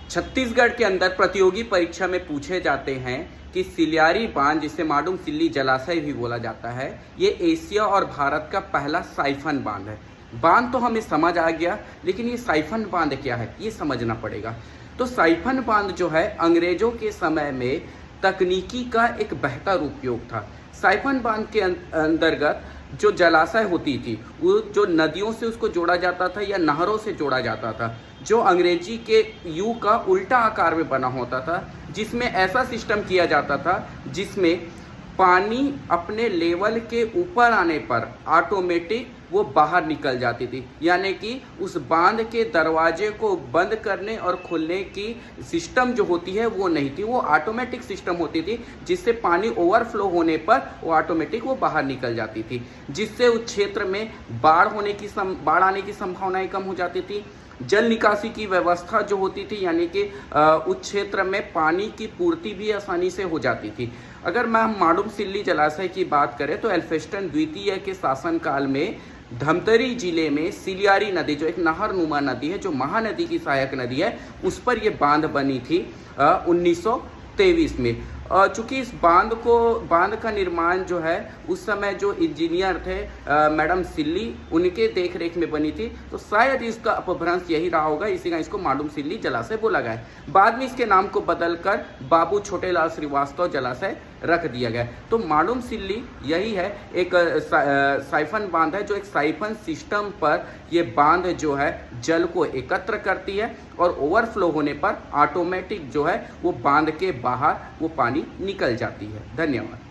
छत्तीसगढ़ के अंदर प्रतियोगी परीक्षा में पूछे जाते हैं कि सिल्लियारी बांध, जिसे माडूम सिल्ली जलाशय भी बोला जाता है, ये एशिया और भारत का पहला साइफन बांध है। बांध तो हमें समझ आ गया, लेकिन ये साइफन बांध क्या है ये समझना पड़ेगा। तो साइफन बांध जो है अंग्रेजों के समय में तकनीकी का एक बेहतर उपयोग था। साइफन बांध के अंतर्गत जो जलाशय होती थी, वो जो नदियों से उसको जोड़ा जाता था या नहरों से जोड़ा जाता था, जो अंग्रेजी के यू का उल्टा आकार में बना होता था, जिसमें ऐसा सिस्टम किया जाता था जिसमें पानी अपने लेवल के ऊपर आने पर ऑटोमेटिक वो बाहर निकल जाती थी। यानी कि उस बांध के दरवाजे को बंद करने और खोलने की सिस्टम जो होती है वो नहीं थी, वो ऑटोमेटिक सिस्टम होती थी, जिससे पानी ओवरफ्लो होने पर वो ऑटोमेटिक वो बाहर निकल जाती थी, जिससे उस क्षेत्र में बाढ़ आने की संभावनाएं कम हो जाती थी। जल निकासी की व्यवस्था जो होती थी, यानी कि उस क्षेत्र में पानी की पूर्ति भी आसानी से हो जाती थी। अगर मैं माडूम सिल्ली जलाशय की बात करें तो एल्फिंस्टन द्वितीय के शासनकाल में धमतरी जिले में सिल्लियारी नदी, जो एक नहरनुमा नदी है, जो महानदी की सहायक नदी है, उस पर यह बांध बनी थी 1923 में। चूँकि इस बांध का निर्माण जो है उस समय जो इंजीनियर थे मैडम सिल्ली, उनके देख रेख में बनी थी, तो शायद इसका अपभ्रंश यही रहा होगा, इसी का इसको माडूम सिल्ली जलाशय बोला गया है। बाद में इसके नाम को बदलकर बाबू छोटेलाल श्रीवास्तव जलाशय रख दिया गया। तो माडूम सिल्ली यही है, एक साइफन बांध है, जो एक साइफन सिस्टम पर ये बांध जो है जल को एकत्र करती है और ओवरफ्लो होने पर ऑटोमेटिक जो है वो बांध के बाहर वो पानी निकल जाती है। धन्यवाद।